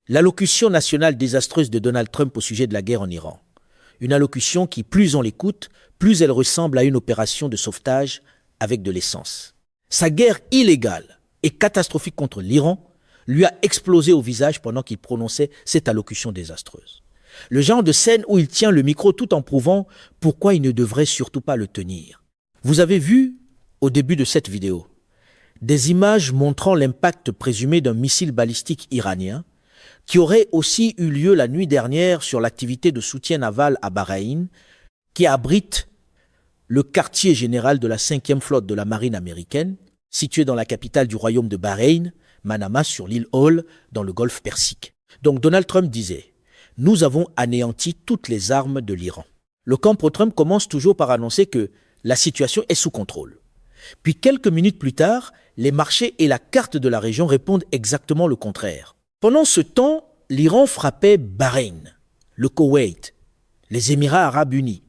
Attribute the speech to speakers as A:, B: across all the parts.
A: L'allocution nationale désastreuse de Donald Trump au sujet de la guerre en Iran. Une allocution qui, plus on l'écoute, plus elle ressemble à une opération de sauvetage avec de l'essence. Sa guerre illégale et catastrophique contre l'Iran lui a explosé au visage pendant qu'il prononçait cette allocution désastreuse. Le genre de scène où il tient le micro tout en prouvant pourquoi il ne devrait surtout pas le tenir. Vous avez vu, au début de cette vidéo, des images montrant l'impact présumé d'un missile balistique iranien qui aurait aussi eu lieu la nuit dernière sur l'activité de soutien naval à Bahreïn, qui abrite le quartier général de la 5e flotte de la marine américaine, situé dans la capitale du royaume de Bahreïn, Manama, sur l'île Hol, dans le golfe Persique. Donc Donald Trump disait « Nous avons anéanti toutes les armes de l'Iran ». Le camp pro-Trump commence toujours par annoncer que la situation est sous contrôle. Puis quelques minutes plus tard, les marchés et la carte de la région répondent exactement le contraire. Pendant ce temps, l'Iran frappait Bahreïn, le Koweït, les Émirats arabes unis,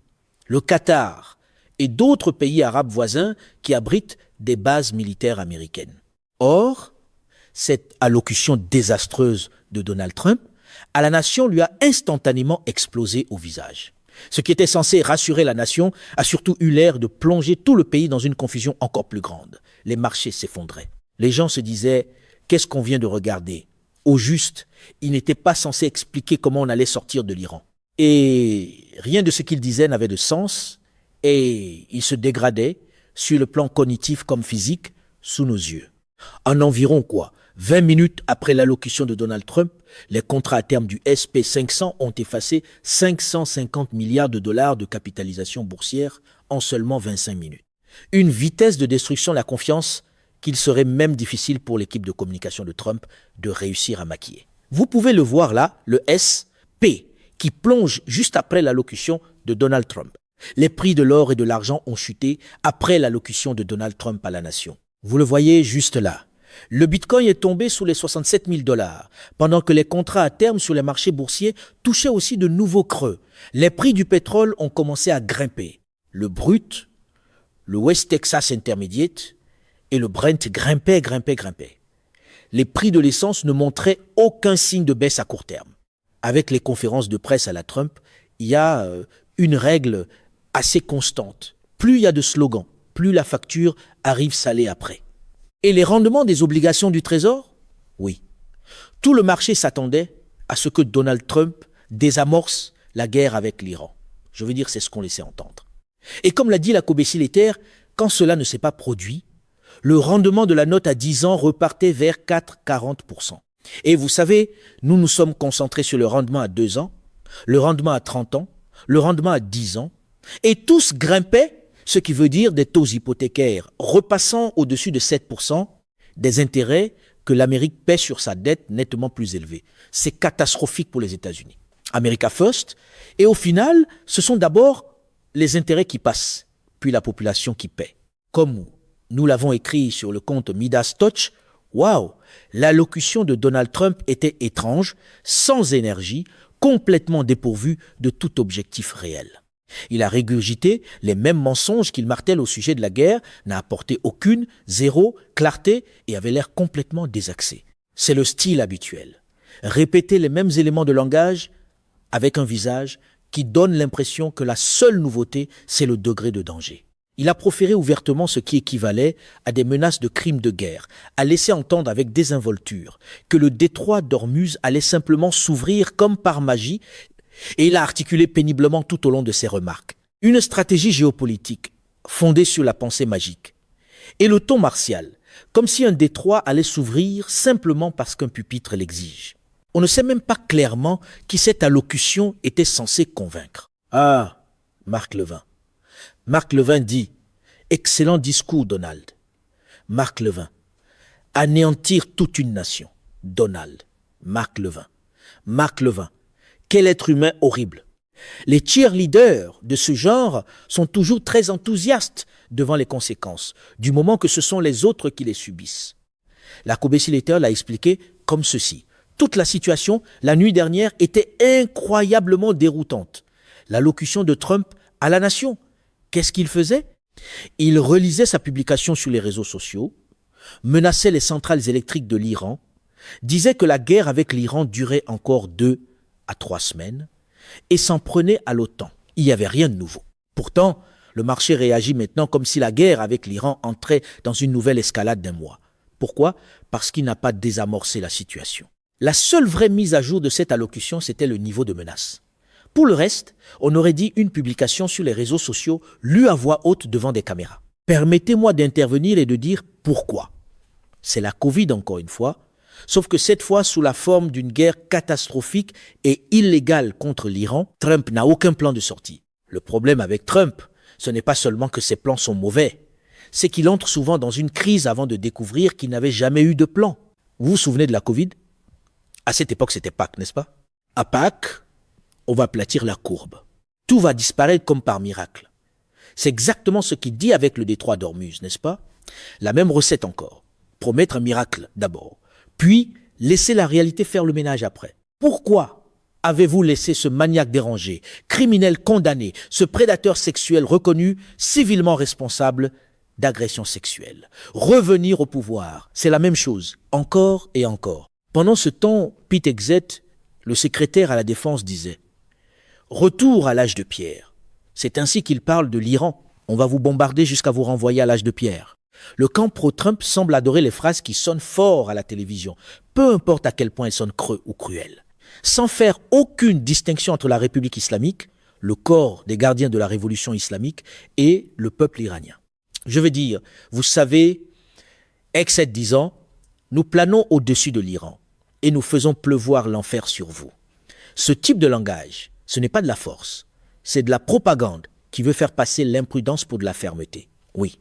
A: le Qatar et d'autres pays arabes voisins qui abritent des bases militaires américaines. Or, cette allocution désastreuse de Donald Trump à la nation lui a instantanément explosé au visage. Ce qui était censé rassurer la nation a surtout eu l'air de plonger tout le pays dans une confusion encore plus grande. Les marchés s'effondraient. Les gens se disaient « Qu'est-ce qu'on vient de regarder ?» Au juste, il n'était pas censé expliquer comment on allait sortir de l'Iran. Et rien de ce qu'il disait n'avait de sens et il se dégradait sur le plan cognitif comme physique sous nos yeux. En environ 20 minutes après l'allocution de Donald Trump, les contrats à terme du SP500 ont effacé 550 milliards de dollars de capitalisation boursière en seulement 25 minutes. Une vitesse de destruction de la confiance qu'il serait même difficile pour l'équipe de communication de Trump de réussir à maquiller. Vous pouvez le voir là, le SP, qui plonge juste après l'allocution de Donald Trump. Les prix de l'or et de l'argent ont chuté après l'allocution de Donald Trump à la nation. Vous le voyez juste là. Le Bitcoin est tombé sous les 67 000 $, pendant que les contrats à terme sur les marchés boursiers touchaient aussi de nouveaux creux. Les prix du pétrole ont commencé à grimper. Le brut, le West Texas Intermediate et le Brent grimpaient. Les prix de l'essence ne montraient aucun signe de baisse à court terme. Avec les conférences de presse à la Trump, il y a une règle assez constante. Plus il y a de slogans, plus la facture arrive salée après. Et les rendements des obligations du Trésor? Oui. Tout le marché s'attendait à ce que Donald Trump désamorce la guerre avec l'Iran. Je veux dire, c'est ce qu'on laissait entendre. Et comme l'a dit la Cobessi Lether, quand cela ne s'est pas produit, le rendement de la note à 10 ans repartait vers 4,40%. Et vous savez, nous nous sommes concentrés sur le rendement à 2 ans, le rendement à 30 ans, le rendement à 10 ans, et tous grimpaient, ce qui veut dire des taux hypothécaires repassant au-dessus de 7%, des intérêts que l'Amérique paie sur sa dette nettement plus élevés. C'est catastrophique pour les États-Unis. America First. Et au final, ce sont d'abord les intérêts qui passent, puis la population qui paie. Comme nous l'avons écrit sur le compte Midas Touch, waouh, l'allocution de Donald Trump était étrange, sans énergie, complètement dépourvue de tout objectif réel. Il a régurgité les mêmes mensonges qu'il martèle au sujet de la guerre, n'a apporté aucune, zéro, clarté et avait l'air complètement désaxé. C'est le style habituel. Répéter les mêmes éléments de langage avec un visage qui donne l'impression que la seule nouveauté, c'est le degré de danger. Il a proféré ouvertement ce qui équivalait à des menaces de crimes de guerre, a laissé entendre avec désinvolture que le détroit d'Ormuz allait simplement s'ouvrir comme par magie. Et il a articulé péniblement tout au long de ses remarques une stratégie géopolitique fondée sur la pensée magique et le ton martial, comme si un détroit allait s'ouvrir simplement parce qu'un pupitre l'exige. On ne sait même pas clairement qui cette allocution était censée convaincre. Ah, Marc Levin. Marc Levin dit « Excellent discours, Donald ». Marc Levin. Anéantir toute une nation. Donald. Marc Levin. Marc Levin. Quel être humain horrible. Les cheerleaders de ce genre sont toujours très enthousiastes devant les conséquences, du moment que ce sont les autres qui les subissent. La Cobessi Lether l'a expliqué comme ceci. Toute la situation, la nuit dernière, était incroyablement déroutante. L'allocution de Trump à la nation. Qu'est-ce qu'il faisait? Il relisait sa publication sur les réseaux sociaux, menaçait les centrales électriques de l'Iran, disait que la guerre avec l'Iran durait encore 2 à 3 semaines et s'en prenait à l'OTAN. Il n'y avait rien de nouveau. Pourtant, le marché réagit maintenant comme si la guerre avec l'Iran entrait dans une nouvelle escalade d'1 mois. Pourquoi? Parce qu'il n'a pas désamorcé la situation. La seule vraie mise à jour de cette allocution, c'était le niveau de menace. Pour le reste, on aurait dit une publication sur les réseaux sociaux lue à voix haute devant des caméras. Permettez-moi d'intervenir et de dire pourquoi. C'est la Covid encore une fois, sauf que cette fois sous la forme d'une guerre catastrophique et illégale contre l'Iran. Trump n'a aucun plan de sortie. Le problème avec Trump, ce n'est pas seulement que ses plans sont mauvais, c'est qu'il entre souvent dans une crise avant de découvrir qu'il n'avait jamais eu de plan. Vous vous souvenez de la Covid? À cette époque, c'était Pâques, n'est-ce pas? À Pâques, on va aplatir la courbe. Tout va disparaître comme par miracle. C'est exactement ce qu'il dit avec le détroit d'Ormuz, n'est-ce pas? La même recette encore. Promettre un miracle d'abord, puis laisser la réalité faire le ménage après. Pourquoi avez-vous laissé ce maniaque dérangé, criminel condamné, ce prédateur sexuel reconnu, civilement responsable d'agression sexuelle, revenir au pouvoir? C'est la même chose, encore et encore. Pendant ce temps, Pete Hegseth, le secrétaire à la Défense, disait « Retour à l'âge de pierre ». C'est ainsi qu'il parle de l'Iran. On va vous bombarder jusqu'à vous renvoyer à l'âge de pierre. Le camp pro-Trump semble adorer les phrases qui sonnent fort à la télévision, peu importe à quel point elles sonnent creux ou cruelles. Sans faire aucune distinction entre la République islamique, le corps des gardiens de la révolution islamique et le peuple iranien. Je veux dire, vous savez, Hegseth disant, nous planons au-dessus de l'Iran et nous faisons pleuvoir l'enfer sur vous. Ce type de langage, ce n'est pas de la force, c'est de la propagande qui veut faire passer l'imprudence pour de la fermeté. Oui.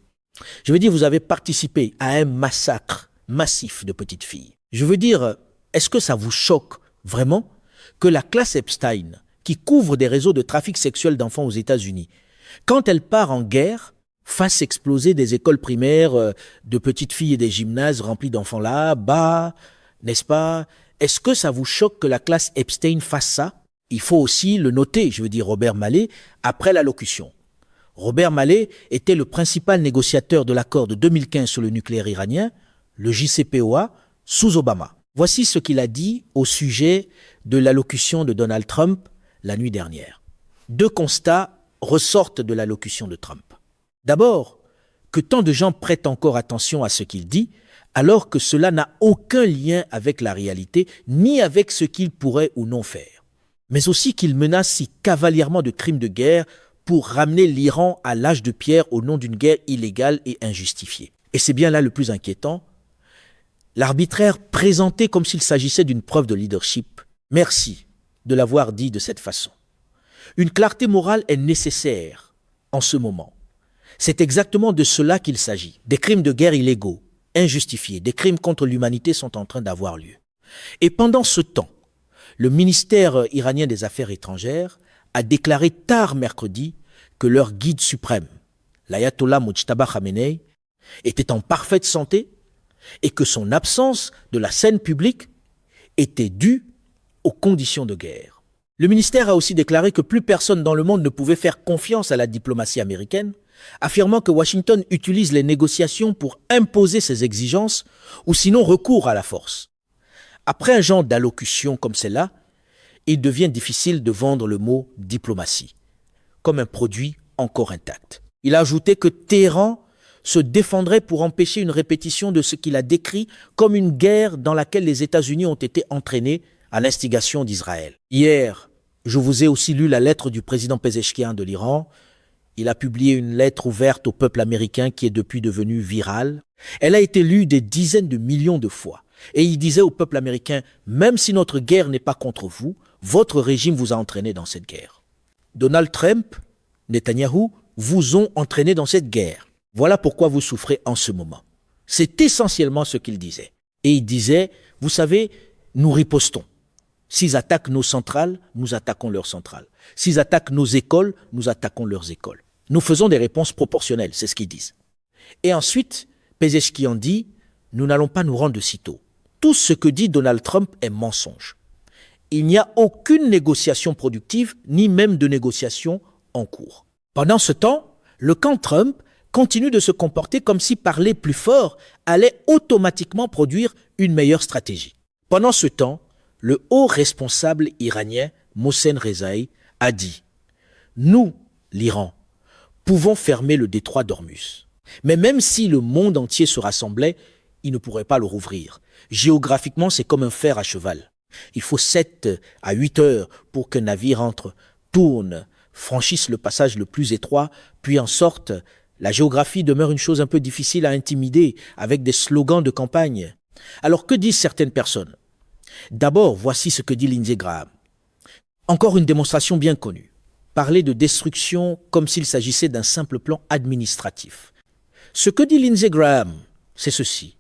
A: Je veux dire, vous avez participé à un massacre massif de petites filles. Je veux dire, est-ce que ça vous choque vraiment que la classe Epstein, qui couvre des réseaux de trafic sexuel d'enfants aux États-Unis, quand elle part en guerre, fasse exploser des écoles primaires de petites filles et des gymnases remplis d'enfants là-bas, n'est-ce pas? Est-ce que ça vous choque que la classe Epstein fasse ça? Il faut aussi le noter, je veux dire Robert Malley, après l'allocution. Robert Malley était le principal négociateur de l'accord de 2015 sur le nucléaire iranien, le JCPOA, sous Obama. Voici ce qu'il a dit au sujet de l'allocution de Donald Trump la nuit dernière. 2 constats ressortent de l'allocution de Trump. D'abord, que tant de gens prêtent encore attention à ce qu'il dit, alors que cela n'a aucun lien avec la réalité, ni avec ce qu'il pourrait ou non faire. Mais aussi qu'il menace si cavalièrement de crimes de guerre pour ramener l'Iran à l'âge de pierre au nom d'une guerre illégale et injustifiée. Et c'est bien là le plus inquiétant, l'arbitraire présenté comme s'il s'agissait d'une preuve de leadership. Merci de l'avoir dit de cette façon. Une clarté morale est nécessaire en ce moment. C'est exactement de cela qu'il s'agit. Des crimes de guerre illégaux, injustifiés, des crimes contre l'humanité sont en train d'avoir lieu. Et pendant ce temps, le ministère iranien des Affaires étrangères a déclaré tard mercredi que leur guide suprême, l'ayatollah Mojtaba Khamenei, était en parfaite santé et que son absence de la scène publique était due aux conditions de guerre. Le ministère a aussi déclaré que plus personne dans le monde ne pouvait faire confiance à la diplomatie américaine, affirmant que Washington utilise les négociations pour imposer ses exigences ou sinon recourt à la force. Après un genre d'allocution comme celle-là, il devient difficile de vendre le mot diplomatie comme un produit encore intact. Il a ajouté que Téhéran se défendrait pour empêcher une répétition de ce qu'il a décrit comme une guerre dans laquelle les États-Unis ont été entraînés à l'instigation d'Israël. Hier, je vous ai aussi lu la lettre du président Pezeshkian de l'Iran. Il a publié une lettre ouverte au peuple américain qui est depuis devenue virale. Elle a été lue des dizaines de millions de fois. Et il disait au peuple américain, même si notre guerre n'est pas contre vous, votre régime vous a entraîné dans cette guerre. Donald Trump, Netanyahou, vous ont entraîné dans cette guerre. Voilà pourquoi vous souffrez en ce moment. C'est essentiellement ce qu'il disait. Et il disait, vous savez, nous ripostons. S'ils attaquent nos centrales, nous attaquons leurs centrales. S'ils attaquent nos écoles, nous attaquons leurs écoles. Nous faisons des réponses proportionnelles, c'est ce qu'ils disent. Et ensuite, Pezeshkian dit, nous n'allons pas nous rendre de sitôt. Tout ce que dit Donald Trump est mensonge. Il n'y a aucune négociation productive, ni même de négociation en cours. Pendant ce temps, le camp Trump continue de se comporter comme si parler plus fort allait automatiquement produire une meilleure stratégie. Pendant ce temps, le haut responsable iranien, Mohsen Rezaei, a dit « Nous, l'Iran, pouvons fermer le détroit d'Ormuz. Mais même si le monde entier se rassemblait, il ne pourrait pas le rouvrir. Géographiquement, c'est comme un fer à cheval. Il faut 7 à 8 heures pour qu'un navire entre, tourne, franchisse le passage le plus étroit, puis en sorte. La géographie demeure une chose un peu difficile à intimider avec des slogans de campagne. Alors que disent certaines personnes? D'abord, voici ce que dit Lindsey Graham. Encore une démonstration bien connue. Parler de destruction comme s'il s'agissait d'un simple plan administratif. Ce que dit Lindsey Graham, c'est ceci.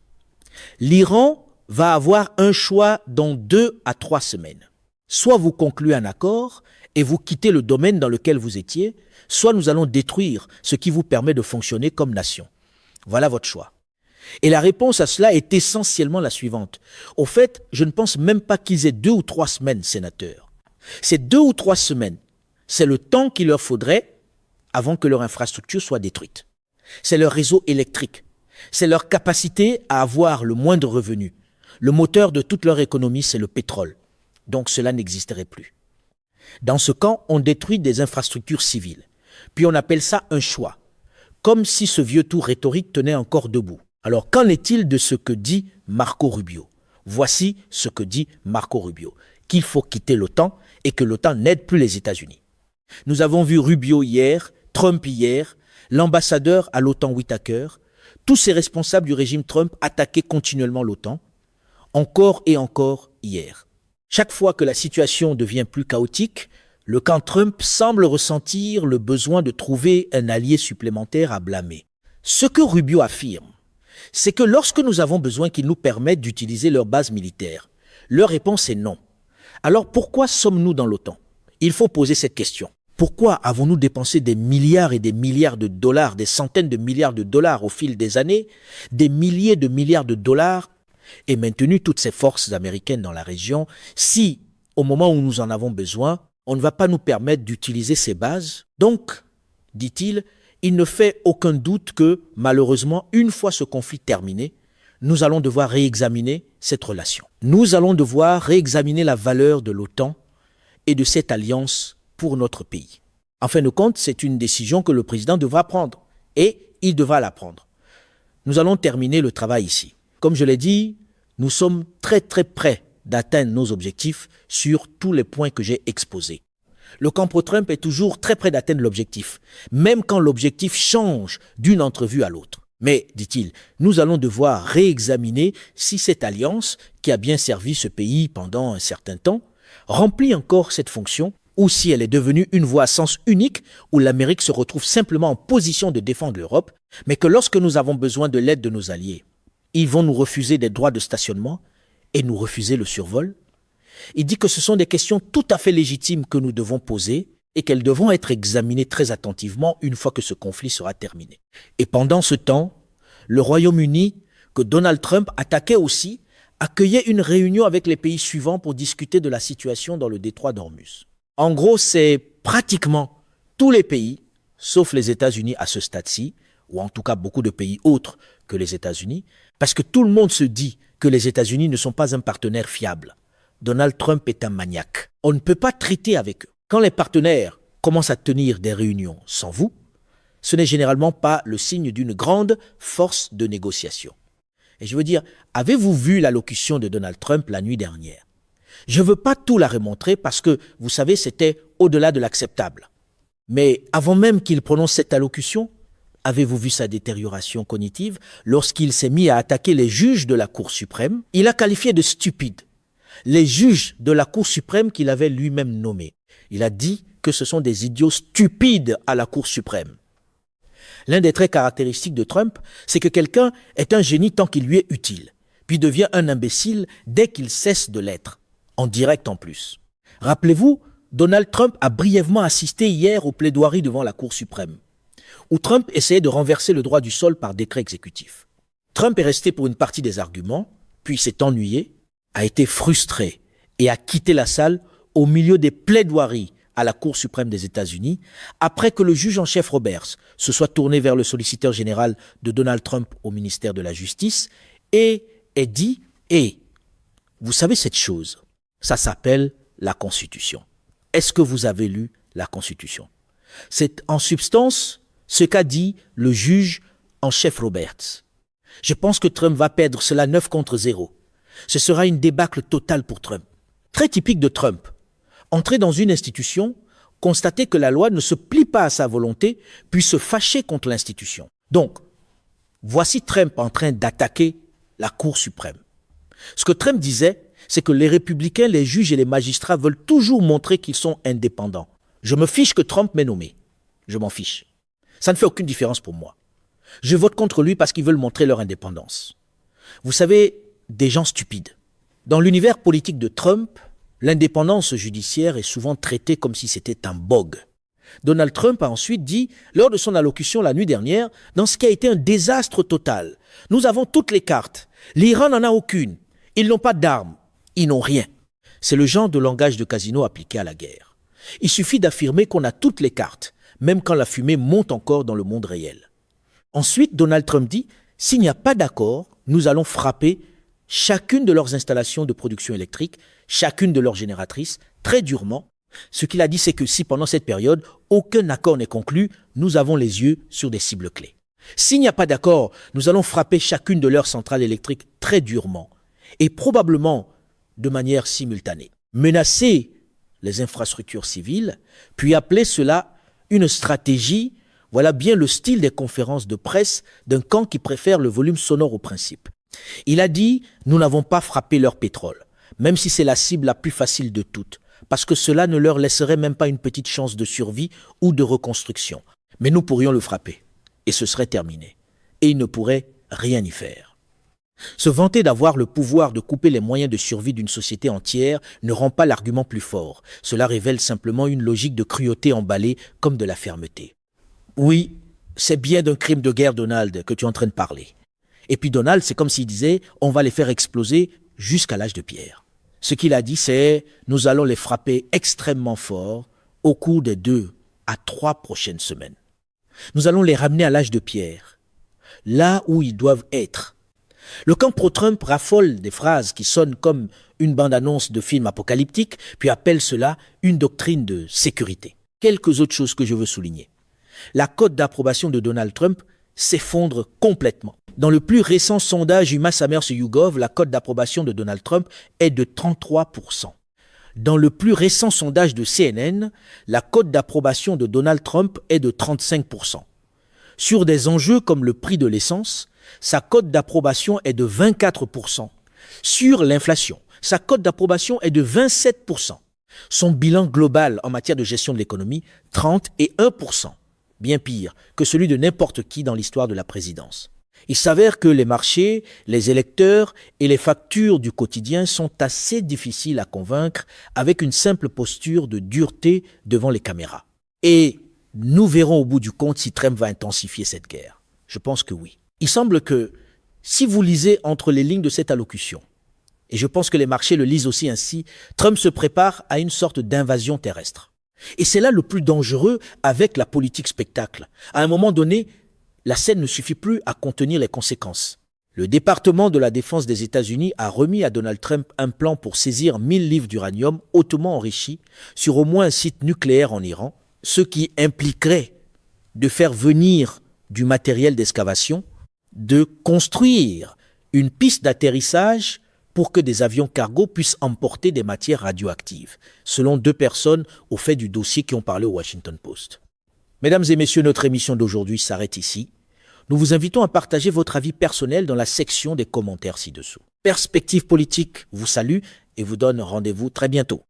A: L'Iran va avoir un choix dans 2 à 3 semaines. Soit vous concluez un accord et vous quittez le domaine dans lequel vous étiez, soit nous allons détruire ce qui vous permet de fonctionner comme nation. Voilà votre choix. Et la réponse à cela est essentiellement la suivante. Au fait, je ne pense même pas qu'ils aient 2 ou 3 semaines, sénateur. Ces 2 ou 3 semaines, c'est le temps qu'il leur faudrait avant que leur infrastructure soit détruite. C'est leur réseau électrique. C'est leur capacité à avoir le moindre revenu. Le moteur de toute leur économie, c'est le pétrole. Donc cela n'existerait plus. Dans ce camp, on détruit des infrastructures civiles. Puis on appelle ça un choix. Comme si ce vieux tour rhétorique tenait encore debout. Alors qu'en est-il de ce que dit Marco Rubio? Voici ce que dit Marco Rubio. Qu'il faut quitter l'OTAN et que l'OTAN n'aide plus les États-Unis. Nous avons vu Rubio hier, Trump hier, l'ambassadeur à l'OTAN Whitaker, tous ces responsables du régime Trump attaquaient continuellement l'OTAN, encore et encore hier. Chaque fois que la situation devient plus chaotique, le camp Trump semble ressentir le besoin de trouver un allié supplémentaire à blâmer. Ce que Rubio affirme, c'est que lorsque nous avons besoin qu'ils nous permettent d'utiliser leur base militaire, leur réponse est non. Alors pourquoi sommes-nous dans l'OTAN? Il faut poser cette question. Pourquoi avons-nous dépensé des milliards et des milliards de dollars, des centaines de milliards de dollars au fil des années, des milliers de milliards de dollars, et maintenu toutes ces forces américaines dans la région, si, au moment où nous en avons besoin, on ne va pas nous permettre d'utiliser ces bases? Donc, dit-il, il ne fait aucun doute que, malheureusement, une fois ce conflit terminé, nous allons devoir réexaminer cette relation. Nous allons devoir réexaminer la valeur de l'OTAN et de cette alliance pour notre pays. En fin de compte, c'est une décision que le président devra prendre, et il devra la prendre. Nous allons terminer le travail ici. Comme je l'ai dit, nous sommes très près d'atteindre nos objectifs sur tous les points que j'ai exposés. Le camp pro-Trump est toujours très près d'atteindre l'objectif, même quand l'objectif change d'une entrevue à l'autre. Mais, dit-il, nous allons devoir réexaminer si cette alliance, qui a bien servi ce pays pendant un certain temps, remplit encore cette fonction, ou si elle est devenue une voie à sens unique où l'Amérique se retrouve simplement en position de défendre l'Europe, mais que lorsque nous avons besoin de l'aide de nos alliés, ils vont nous refuser des droits de stationnement et nous refuser le survol. Il dit que ce sont des questions tout à fait légitimes que nous devons poser et qu'elles devront être examinées très attentivement une fois que ce conflit sera terminé. Et pendant ce temps, le Royaume-Uni, que Donald Trump attaquait aussi, accueillait une réunion avec les pays suivants pour discuter de la situation dans le détroit d'Ormuz. En gros, c'est pratiquement tous les pays, sauf les États-Unis à ce stade-ci, ou en tout cas beaucoup de pays autres que les États-Unis, parce que tout le monde se dit que les États-Unis ne sont pas un partenaire fiable. Donald Trump est un maniaque. On ne peut pas traiter avec eux. Quand les partenaires commencent à tenir des réunions sans vous, ce n'est généralement pas le signe d'une grande force de négociation. Et je veux dire, avez-vous vu l'allocution de Donald Trump la nuit dernière? Je ne veux pas tout la remontrer parce que, vous savez, c'était au-delà de l'acceptable. Mais avant même qu'il prononce cette allocution, avez-vous vu sa détérioration cognitive lorsqu'il s'est mis à attaquer les juges de la Cour suprême? Il a qualifié de stupides les juges de la Cour suprême qu'il avait lui-même nommés. Il a dit que ce sont des idiots stupides à la Cour suprême. L'un des traits caractéristiques de Trump, c'est que quelqu'un est un génie tant qu'il lui est utile, puis devient un imbécile dès qu'il cesse de l'être, en direct en plus. Rappelez-vous, Donald Trump a brièvement assisté hier aux plaidoiries devant la Cour suprême, où Trump essayait de renverser le droit du sol par décret exécutif. Trump est resté pour une partie des arguments, puis s'est ennuyé, a été frustré et a quitté la salle au milieu des plaidoiries à la Cour suprême des États-Unis, après que le juge en chef Roberts se soit tourné vers le solliciteur général de Donald Trump au ministère de la Justice et ait dit « Vous savez cette chose, ça s'appelle la Constitution. Est-ce que vous avez lu la Constitution? C'est en substance ce qu'a dit le juge en chef Roberts. Je pense que Trump va perdre cela 9-0. Ce sera une débâcle totale pour Trump. Très typique de Trump. Entrer dans une institution, constater que la loi ne se plie pas à sa volonté, puis se fâcher contre l'institution. Donc, voici Trump en train d'attaquer la Cour suprême. Ce que Trump disait, c'est que les républicains, les juges et les magistrats veulent toujours montrer qu'ils sont indépendants. Je me fiche que Trump m'ait nommé. Je m'en fiche. Ça ne fait aucune différence pour moi. Je vote contre lui parce qu'ils veulent montrer leur indépendance. Vous savez, des gens stupides. Dans l'univers politique de Trump, l'indépendance judiciaire est souvent traitée comme si c'était un bug. Donald Trump a ensuite dit, lors de son allocution la nuit dernière, dans ce qui a été un désastre total, « Nous avons toutes les cartes. L'Iran n'en a aucune. Ils n'ont pas d'armes. Ils n'ont rien. » C'est le genre de langage de casino appliqué à la guerre. Il suffit d'affirmer qu'on a toutes les cartes, même quand la fumée monte encore dans le monde réel. Ensuite, Donald Trump dit, « S'il n'y a pas d'accord, nous allons frapper chacune de leurs installations de production électrique, chacune de leurs génératrices, très durement. » Ce qu'il a dit, c'est que si pendant cette période, aucun accord n'est conclu, nous avons les yeux sur des cibles clés. S'il n'y a pas d'accord, nous allons frapper chacune de leurs centrales électriques très durement et probablement de manière simultanée. Menacer les infrastructures civiles, puis appeler cela une stratégie, voilà bien le style des conférences de presse d'un camp qui préfère le volume sonore au principe. Il a dit « Nous n'avons pas frappé leur pétrole, même si c'est la cible la plus facile de toutes, parce que cela ne leur laisserait même pas une petite chance de survie ou de reconstruction. Mais nous pourrions le frapper, et ce serait terminé. Et ils ne pourraient rien y faire. » Se vanter d'avoir le pouvoir de couper les moyens de survie d'une société entière ne rend pas l'argument plus fort. Cela révèle simplement une logique de cruauté emballée comme de la fermeté. Oui, c'est bien d'un crime de guerre, Donald, que tu es en train de parler. Et puis Donald, c'est comme s'il disait « on va les faire exploser jusqu'à l'âge de pierre ». Ce qu'il a dit, c'est « nous allons les frapper extrêmement fort au cours des 2 à 3 prochaines semaines. Nous allons les ramener à l'âge de pierre, là où ils doivent être. » Le camp pro-Trump raffole des phrases qui sonnent comme une bande-annonce de film apocalyptique, puis appelle cela une doctrine de sécurité. Quelques autres choses que je veux souligner. La cote d'approbation de Donald Trump s'effondre complètement. Dans le plus récent sondage UMass YouGov, la cote d'approbation de Donald Trump est de 33%. Dans le plus récent sondage de CNN, la cote d'approbation de Donald Trump est de 35%. Sur des enjeux comme le prix de l'essence, sa cote d'approbation est de 24%. Sur l'inflation, sa cote d'approbation est de 27%. Son bilan global en matière de gestion de l'économie, 31%. Bien pire que celui de n'importe qui dans l'histoire de la présidence. Il s'avère que les marchés, les électeurs et les factures du quotidien sont assez difficiles à convaincre avec une simple posture de dureté devant les caméras. Et nous verrons au bout du compte si Trump va intensifier cette guerre. Je pense que oui. Il semble que si vous lisez entre les lignes de cette allocution, et je pense que les marchés le lisent aussi ainsi, Trump se prépare à une sorte d'invasion terrestre. Et c'est là le plus dangereux avec la politique spectacle. À un moment donné, la scène ne suffit plus à contenir les conséquences. Le département de la défense des États-Unis a remis à Donald Trump un plan pour saisir 1000 livres d'uranium hautement enrichi sur au moins un site nucléaire en Iran, ce qui impliquerait de faire venir du matériel d'excavation, de construire une piste d'atterrissage pour que des avions cargo puissent emporter des matières radioactives, selon 2 personnes au fait du dossier qui ont parlé au Washington Post. Mesdames et messieurs, notre émission d'aujourd'hui s'arrête ici. Nous vous invitons à partager votre avis personnel dans la section des commentaires ci-dessous. Perspective politique vous salue et vous donne rendez-vous très bientôt.